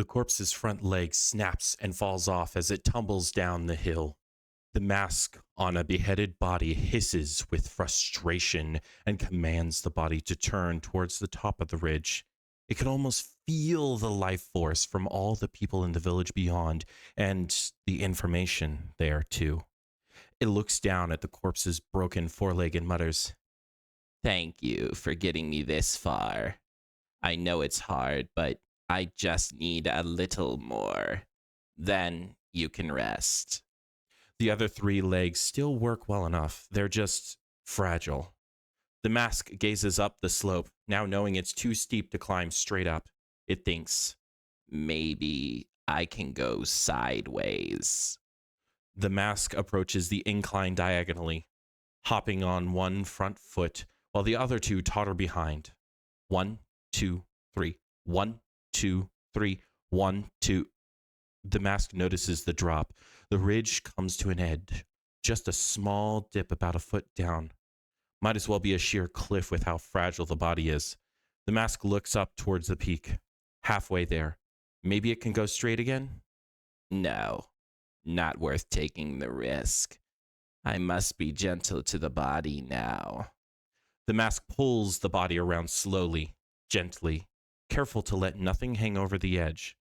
The corpse's front leg snaps and falls off as it tumbles down the hill. The mask on a beheaded body hisses with frustration and commands the body to turn towards the top of the ridge. It can almost feel the life force from all the people in the village beyond and the information there, too. It looks down at the corpse's broken foreleg and mutters, "Thank you for getting me this far. I know it's hard, but I just need a little more. Then you can rest." The other three legs still work well enough. They're just fragile. The mask gazes up the slope, now knowing it's too steep to climb straight up. It thinks, maybe I can go sideways. The mask approaches the incline diagonally, hopping on one front foot while the other two totter behind. 1, 2, 3. 1, 2, 3. 1, 2. The mask notices the drop. The ridge comes to an edge, just a small dip about a foot down. Might as well be a sheer cliff with how fragile the body is. The mask looks up towards the peak, halfway there. Maybe it can go straight again? No, not worth taking the risk. I must be gentle to the body now. The mask pulls the body around slowly, gently, careful to let nothing hang over the edge.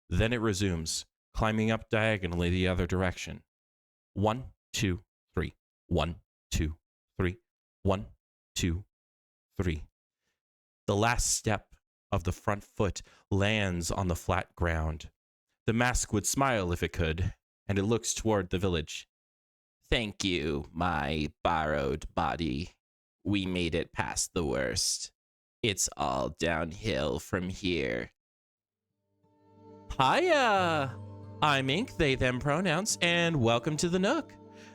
Then it resumes, climbing up diagonally the other direction. 1, 2, 3. 1, 2, 3. 1, 2, 3. The last step of the front foot lands on the flat ground. The mask would smile if it could, and it looks toward the village. Thank you, my borrowed body. We made it past the worst. It's all downhill from here. Hiya! I'm Ink, they, them pronouns, and welcome to the Nook.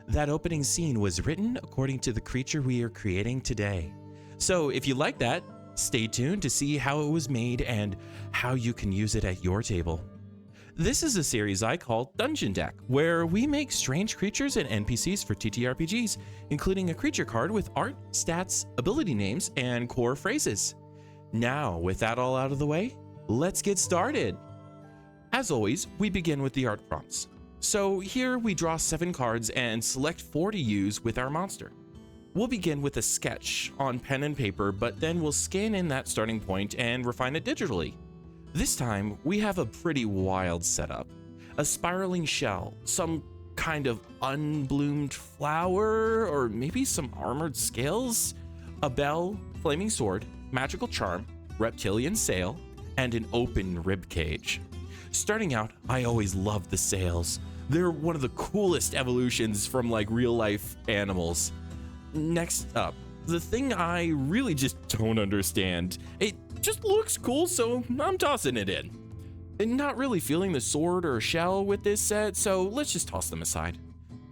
That opening scene was written according to the creature we are creating today. So if you like that, stay tuned to see how it was made and how you can use it at your table. This is a series I call Dungeon Deck, where we make strange creatures and NPCs for TTRPGs, including a creature card with art, stats, ability names, and core phrases. Now, with that all out of the way, let's get started. As always, we begin with the art prompts. So here we draw 7 cards and select 4 to use with our monster. We'll begin with a sketch on pen and paper, but then we'll scan in that starting point and refine it digitally. This time, we have a pretty wild setup. A spiraling shell, some kind of unbloomed flower, or maybe some armored scales, a bell, flaming sword, magical charm, reptilian sail, and an open rib cage. Starting out, I always loved the sails. They're one of the coolest evolutions from like real life animals. Next up, the thing I really just don't understand. It just looks cool, so I'm tossing it in. And not really feeling the sword or shell with this set, so let's just toss them aside.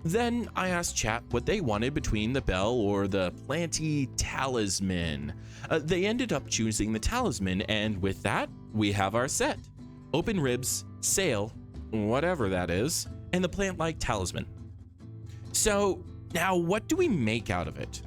Then I asked chat what they wanted between the bell or the planty talisman. They ended up choosing the talisman, and with that, we have our set. Open ribs, sail, whatever that is, and the plant-like talisman. So now what do we make out of it?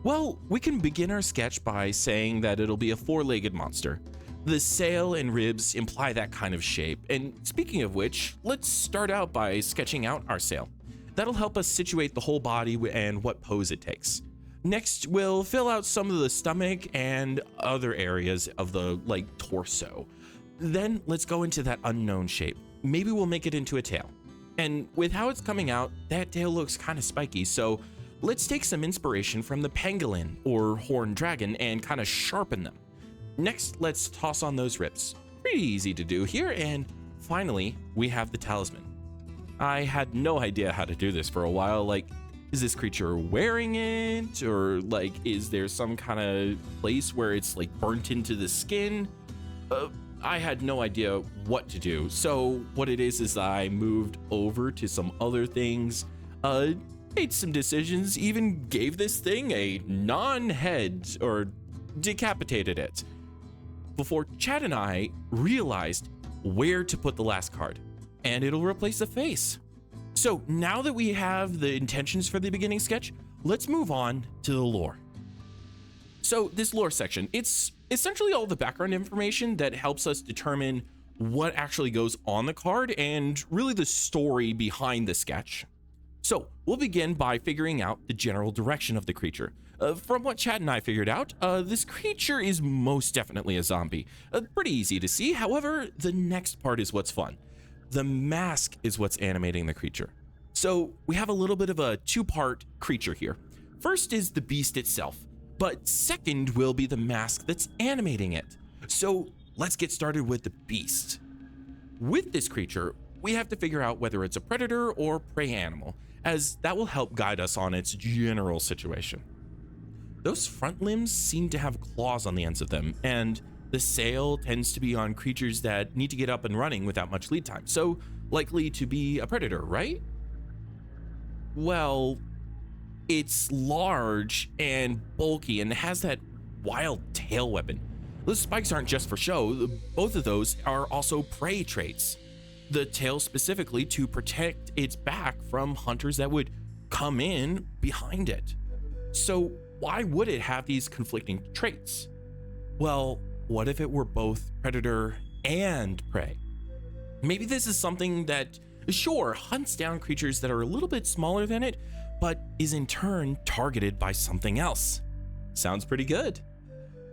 Well, we can begin our sketch by saying that it'll be a 4-legged monster. The sail and ribs imply that kind of shape, and speaking of which, let's start out by sketching out our sail. That'll help us situate the whole body and what pose it takes. Next, we'll fill out some of the stomach and other areas of the torso. Then let's go into that unknown shape. Maybe we'll make it into a tail. And with how it's coming out, that tail looks kind of spiky, so let's take some inspiration from the pangolin or horned dragon and kind of sharpen them. Next, let's toss on those ribs. Pretty easy to do here, and finally, we have the talisman. I had no idea how to do this for a while. Is this creature wearing it? Or is there some kind of place where it's burnt into the skin? I had no idea what to do. So what it is I moved over to some other things, made some decisions, even gave this thing a non-head or decapitated it before Chad and I realized where to put the last card, and it'll replace the face. So now that we have the intentions for the beginning sketch, let's move on to the lore. So this lore section, it's essentially all the background information that helps us determine what actually goes on the card and really the story behind the sketch. So we'll begin by figuring out the general direction of the creature. From what Chad and I figured out, this creature is most definitely a zombie. Pretty easy to see. However, the next part is what's fun. The mask is what's animating the creature. So we have a little bit of a two-part creature here. First is the beast itself, but second will be the mask that's animating it. So let's get started with the beast. With this creature, we have to figure out whether it's a predator or prey animal, as that will help guide us on its general situation. Those front limbs seem to have claws on the ends of them, and the sail tends to be on creatures that need to get up and running without much lead time, so likely to be a predator, right? Well, it's large and bulky and has that wild tail weapon. Those spikes aren't just for show, both of those are also prey traits. The tail specifically to protect its back from hunters that would come in behind it. So why would it have these conflicting traits? Well, what if it were both predator and prey? Maybe this is something that, sure, hunts down creatures that are a little bit smaller than it, but is in turn targeted by something else. Sounds pretty good.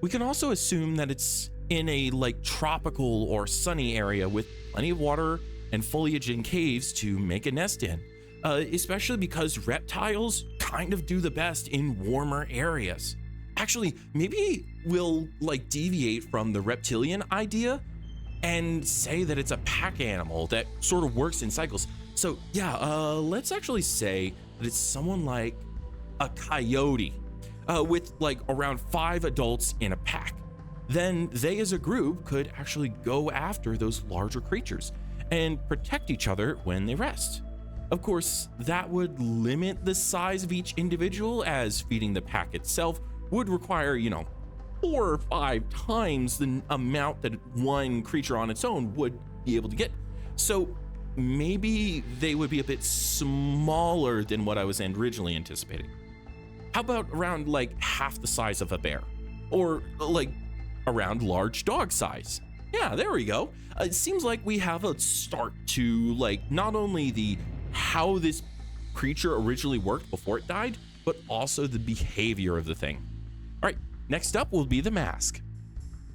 We can also assume that it's in a tropical or sunny area with plenty of water and foliage and caves to make a nest in, especially because reptiles kind of do the best in warmer areas. Actually, maybe we'll deviate from the reptilian idea and say that it's a pack animal that sort of works in cycles. So yeah, let's actually say that it's someone like a coyote with around 5 adults in a pack. Then they as a group could actually go after those larger creatures and protect each other when they rest. Of course, that would limit the size of each individual, as feeding the pack itself would require, 4 or 5 times the amount that one creature on its own would be able to get. So maybe they would be a bit smaller than what I was originally anticipating. How about around half the size of a bear? Or around large dog size? Yeah, there we go. It seems like we have a start to not only the how this creature originally worked before it died, but also the behavior of the thing. All right, next up will be the mask.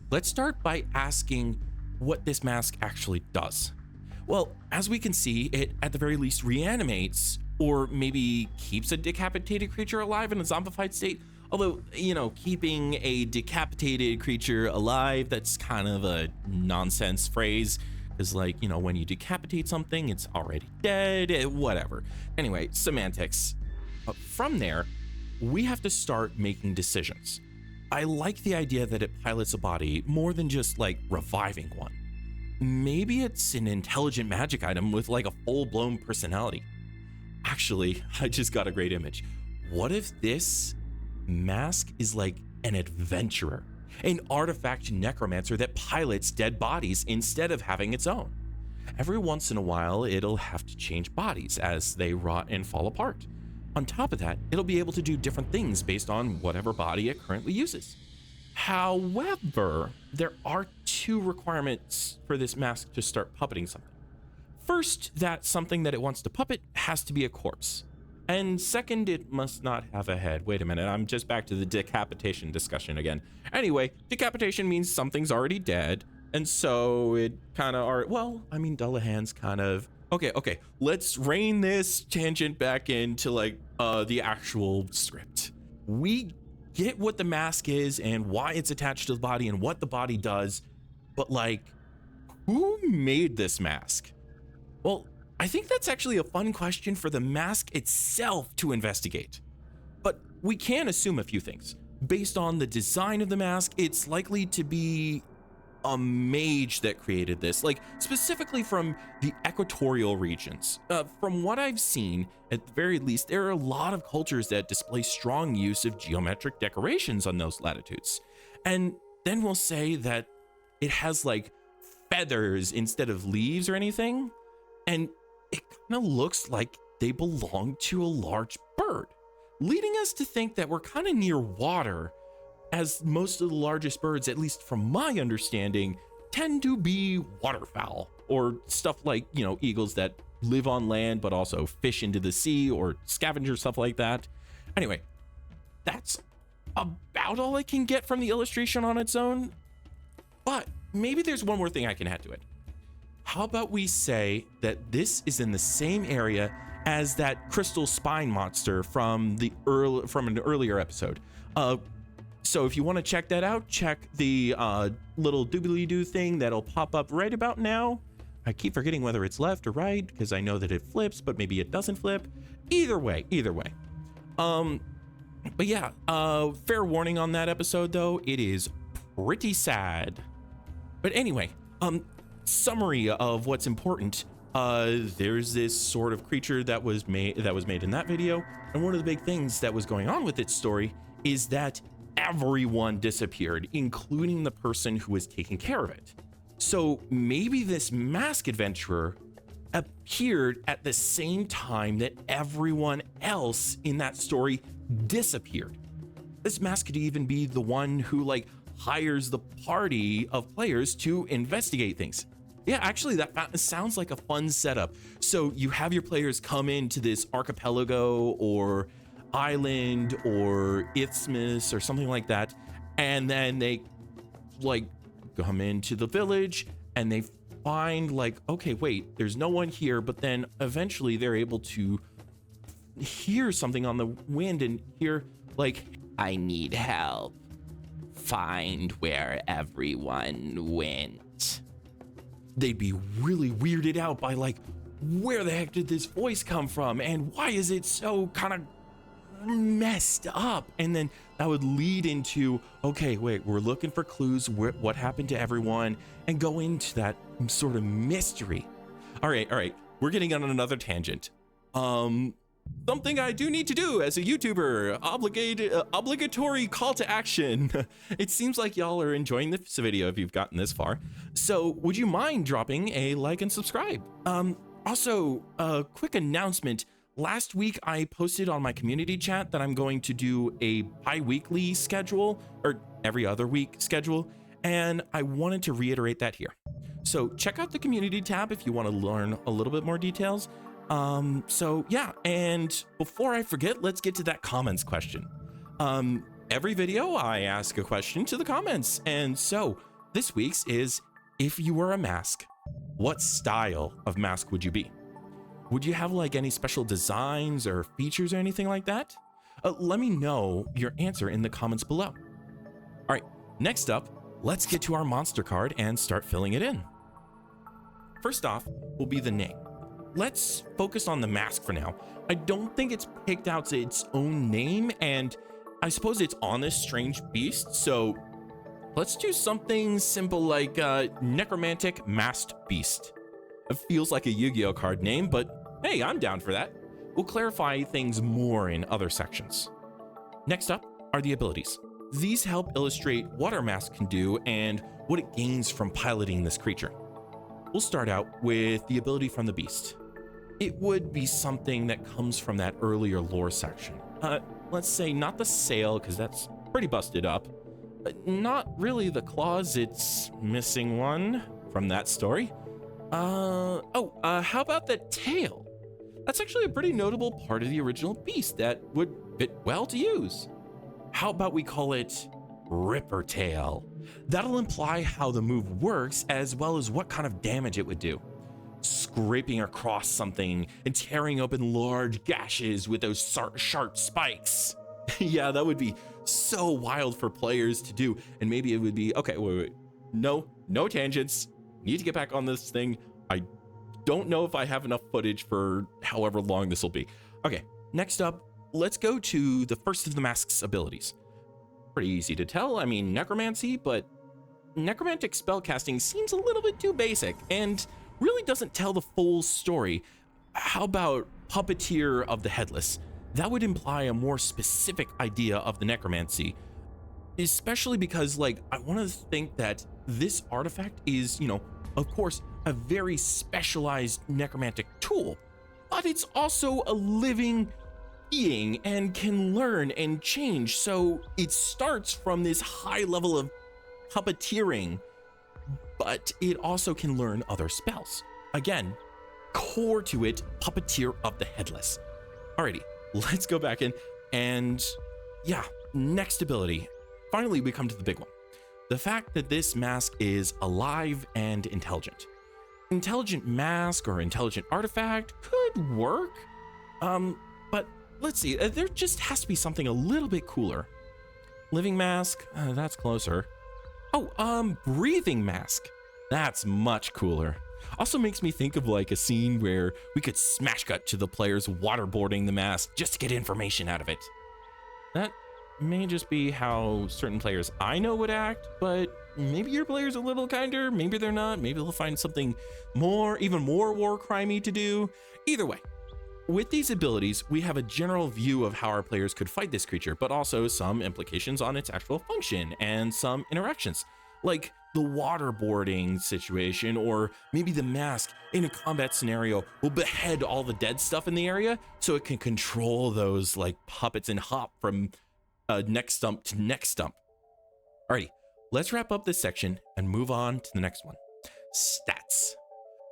Let's start by asking what this mask actually does. Well, as we can see, it at the very least reanimates or maybe keeps a decapitated creature alive in a zombified state. Although, keeping a decapitated creature alive, that's kind of a nonsense phrase. Because when you decapitate something, it's already dead, whatever. Anyway, semantics. From there, we have to start making decisions. I like the idea that it pilots a body more than just reviving one. Maybe it's an intelligent magic item with a full-blown personality. Actually, I just got a great image. What if this mask is an adventurer, an artifact necromancer that pilots dead bodies instead of having its own? Every once in a while, it'll have to change bodies as they rot and fall apart. On top of that, it'll be able to do different things based on whatever body it currently uses. However, there are 2 requirements for this mask to start puppeting something. First, that something that it wants to puppet has to be a corpse. And second, it must not have a head. Wait a minute, I'm just back to the decapitation discussion again. Anyway, decapitation means something's already dead, and so it kind of are, Dullahan's kind of... Okay, let's rein this tangent back into the actual script. We get what the mask is and why it's attached to the body and what the body does, but who made this mask? Well, I think that's actually a fun question for the mask itself to investigate. But we can assume a few things. Based on the design of the mask, it's likely to be a mage that created this, specifically from the equatorial regions. From what I've seen, at the very least, there are a lot of cultures that display strong use of geometric decorations on those latitudes. And then we'll say that it has feathers instead of leaves or anything. And it kind of looks like they belong to a large bird, leading us to think that we're kind of near water, as most of the largest birds, at least from my understanding, tend to be waterfowl or stuff like, eagles that live on land but also fish into the sea or scavenger stuff like that. Anyway, that's about all I can get from the illustration on its own. But maybe there's one more thing I can add to it. How about we say that this is in the same area as that crystal spine monster from an earlier episode. So if you want to check that out, check the little doobly-doo thing that'll pop up right about now. I keep forgetting whether it's left or right because I know that it flips, but maybe it doesn't flip. Either way. But yeah, fair warning on that episode though, it is pretty sad. But anyway, summary of what's important. There's this sort of creature that was made in that video, and one of the big things that was going on with its story is that everyone disappeared, including the person who was taking care of it. So maybe this mask adventurer appeared at the same time that everyone else in that story disappeared. This mask could even be the one who hires the party of players to investigate things. Yeah, actually that sounds like a fun setup. So you have your players come into this archipelago or island or isthmus or something like that, and then they come into the village and they find okay, wait, there's no one here, but then eventually they're able to hear something on the wind and hear I need help, find where everyone went. They'd be really weirded out by where the heck did this voice come from and why is it so kind of messed up? And then that would lead into, okay, wait, we're looking for clues, what happened to everyone, and go into that sort of mystery. All right, we're getting on another tangent. Something I do need to do as a YouTuber, obligatory call to action. It seems like y'all are enjoying this video if you've gotten this far. So would you mind dropping a like and subscribe? Also, a quick announcement. Last week, I posted on my community chat that I'm going to do a bi-weekly schedule or every other week schedule, and I wanted to reiterate that here. So check out the community tab if you want to learn a little bit more details. So yeah, and before I forget, let's get to that comments question. Every video I ask a question to the comments, and so this week's is, if you were a mask, what style of mask would you be? Would you have any special designs or features or anything like that? Let me know your answer in the comments below. All right, next up, let's get to our monster card and start filling it in. First off will be the name. Let's focus on the mask for now. I don't think it's picked out its own name, and I suppose it's on this strange beast, so let's do something simple like Necromantic Masked Beast. It feels like a Yu-Gi-Oh card name, but hey, I'm down for that. We'll clarify things more in other sections. Next up are the abilities. These help illustrate what our mask can do and what it gains from piloting this creature. We'll start out with the ability from the beast. It would be something that comes from that earlier lore section. Let's say not the sail, because that's pretty busted up, but not really the claws, it's missing one from that story. How about the tail? That's actually a pretty notable part of the original beast that would fit well to use. How about we call it Ripper Tail? That'll imply how the move works as well as what kind of damage it would do. Scraping across something and tearing open large gashes with those sharp spikes. Yeah, that would be so wild for players to do. And maybe it would be, okay, wait. No tangents. Need to get back on this thing. I don't know if I have enough footage for however long this will be. Okay, next up, let's go to the first of the mask's abilities. Pretty easy to tell. I mean, necromancy, but necromantic spellcasting seems a little bit too basic and really doesn't tell the full story. How about Puppeteer of the Headless? That would imply a more specific idea of the necromancy, especially because I want to think that this artifact is, of course, a very specialized necromantic tool, but it's also a living being and can learn and change. So it starts from this high level of puppeteering, but it also can learn other spells. Again, core to it, Puppeteer of the Headless. Alrighty, let's go back in and yeah, next ability. Finally, we come to the big one. The fact that this mask is alive and intelligent. Intelligent mask or intelligent artifact could work, but let's see, there just has to be something a little bit cooler. Living mask, that's closer. Oh, breathing mask. That's much cooler. Also makes me think of like a scene where we could smash cut to the players waterboarding the mask just to get information out of it. That may just be how certain players I know would act, but maybe your player's a little kinder, maybe they're not, maybe they'll find something even more war crimey to do. Either way, with these abilities, we have a general view of how our players could fight this creature, but also some implications on its actual function and some interactions, like the waterboarding situation, or maybe the mask in a combat scenario will behead all the dead stuff in the area so it can control those like puppets and hop from next stump to next stump. Alrighty, let's wrap up this section and move on to the next one. Stats.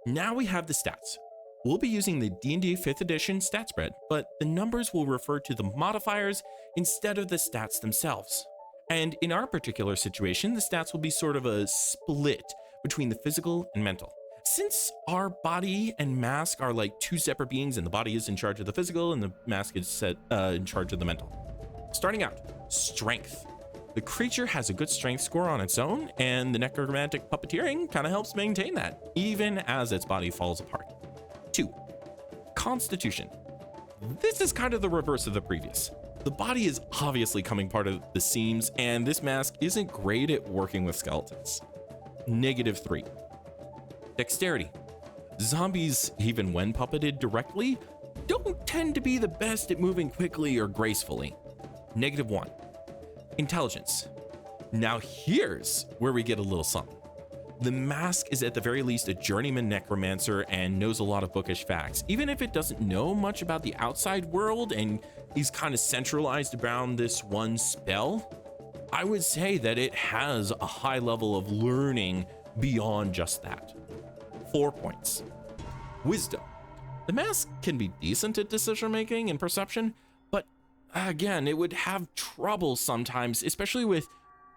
Now we have the stats. We'll be using the D&D 5th edition stat spread, but the numbers will refer to the modifiers instead of the stats themselves. And in our particular situation, the stats will be sort of a split between the physical and mental. Since our body and mask are like two separate beings and the body is in charge of the physical and the mask is in charge of the mental. Starting out, strength. The creature has a good strength score on its own, and the necromantic puppeteering kind of helps maintain that, even as its body falls apart. 2, constitution. This is kind of the reverse of the previous. The body is obviously coming part of the seams, and this mask isn't great at working with skeletons. -3. Dexterity. Zombies, even when puppeted directly, don't tend to be the best at moving quickly or gracefully. -1. Intelligence. Now here's where we get a little something. The mask is at the very least a journeyman necromancer and knows a lot of bookish facts. Even if it doesn't know much about the outside world and he's kind of centralized around this one spell, I would say that it has a high level of learning beyond just that. 4 points. Wisdom. The mask can be decent at decision making and perception, but again, it would have trouble sometimes, especially with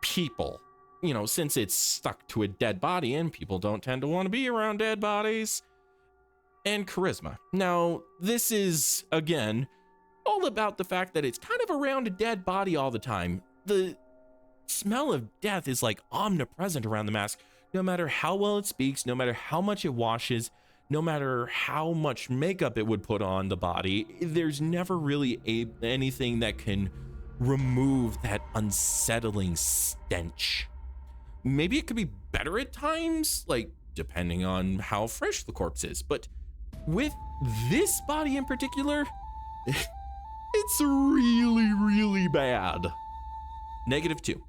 people. You know, since it's stuck to a dead body and people don't tend to want to be around dead bodies. And charisma. Now, this is, again, all about the fact that it's kind of around a dead body all the time. The smell of death is like omnipresent around the mask, no matter how well it speaks, no matter how much it washes, no matter how much makeup it would put on the body. There's never really anything that can remove that unsettling stench. Maybe it could be better at times, like depending on how fresh the corpse is, but with this body in particular, it's really, really bad. -2.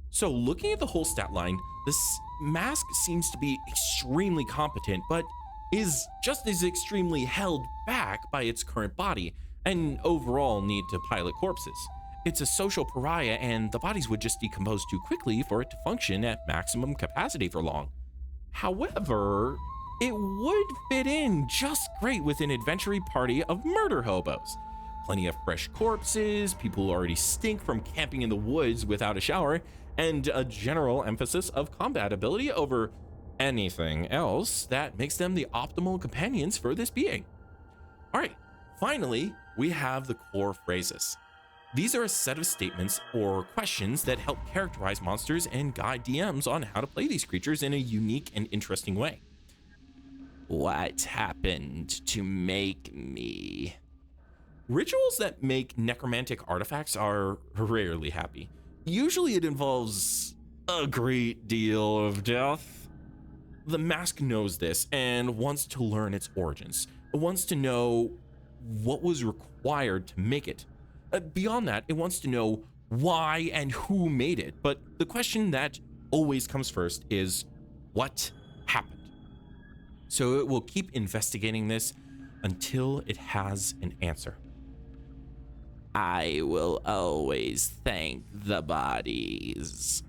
So looking at the whole stat line, this mask seems to be extremely competent, but is just as extremely held back by its current body and overall need to pilot corpses. It's a social pariah, and the bodies would just decompose too quickly for it to function at maximum capacity for long. However, it would fit in just great with an adventure party of murder hobos. Plenty of fresh corpses, people who already stink from camping in the woods without a shower, and a general emphasis of combat ability over anything else that makes them the optimal companions for this being. All right, finally, we have the core phrases. These are a set of statements or questions that help characterize monsters and guide DMs on how to play these creatures in a unique and interesting way. What happened to make me? Rituals that make necromantic artifacts are rarely happy. Usually it involves a great deal of death. The mask knows this and wants to learn its origins. It wants to know what was required to make it. Beyond that, it wants to know why and who made it. But the question that always comes first is, what happened? So it will keep investigating this until it has an answer. I will always thank the bodies.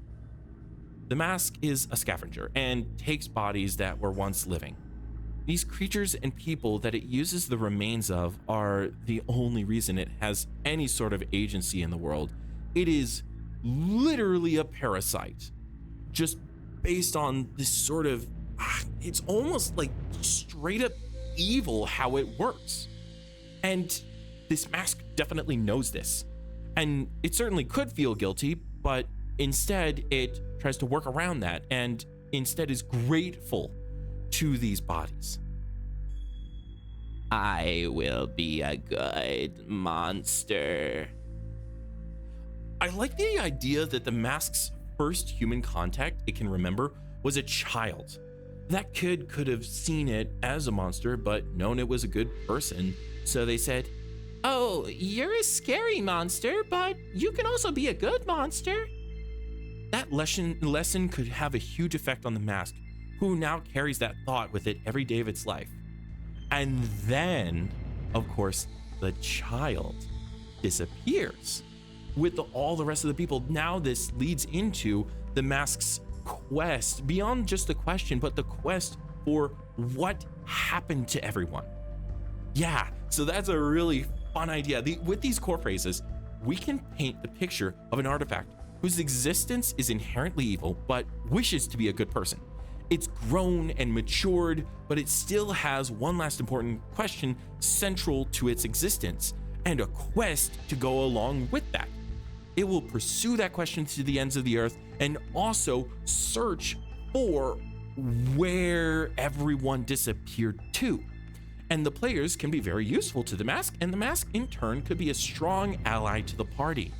The mask is a scavenger and takes bodies that were once living. These creatures and people that it uses the remains of are the only reason it has any sort of agency in the world. It is literally a parasite, just based on this sort of, it's almost like straight up evil how it works. And this mask definitely knows this. And it certainly could feel guilty, but instead it tries to work around that and instead is grateful to these bodies. I will be a good monster. I like the idea that the mask's first human contact it can remember was a child. That kid could have seen it as a monster, but known it was a good person. So they said, "Oh, you're a scary monster, but you can also be a good monster." That lesson could have a huge effect on the mask, who now carries that thought with it every day of its life. And then, of course, the child disappears with all the rest of the people. Now this leads into the mask's quest, beyond just the question, but the quest for what happened to everyone. Yeah, so that's a really fun idea. With these core phrases, we can paint the picture of an artifact whose existence is inherently evil, but wishes to be a good person. It's grown and matured, but it still has one last important question central to its existence, and a quest to go along with that. It will pursue that question to the ends of the earth and also search for where everyone disappeared to. And the players can be very useful to the mask, and the mask in turn could be a strong ally to the party.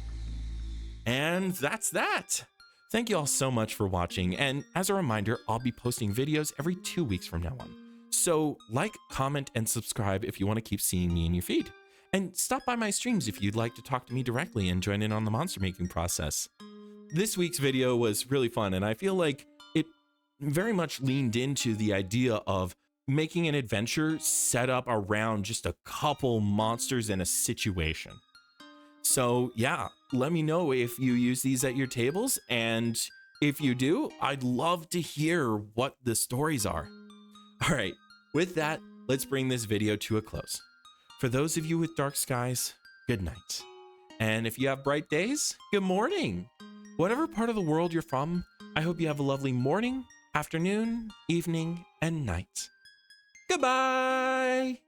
And that's that. Thank you all so much for watching, and as a reminder, I'll be posting videos every 2 weeks from now on. So like, comment, and subscribe if you want to keep seeing me in your feed. And stop by my streams if you'd like to talk to me directly and join in on the monster making process. This week's video was really fun, and I feel like it very much leaned into the idea of making an adventure set up around just a couple monsters in a situation. So yeah, let me know if you use these at your tables, and if you do, I'd love to hear what the stories are. All right, with that, let's bring this video to a close. For those of you with dark skies, good night. And if you have bright days, good morning. Whatever part of the world you're from, I hope you have a lovely morning, afternoon, evening, and night. Goodbye!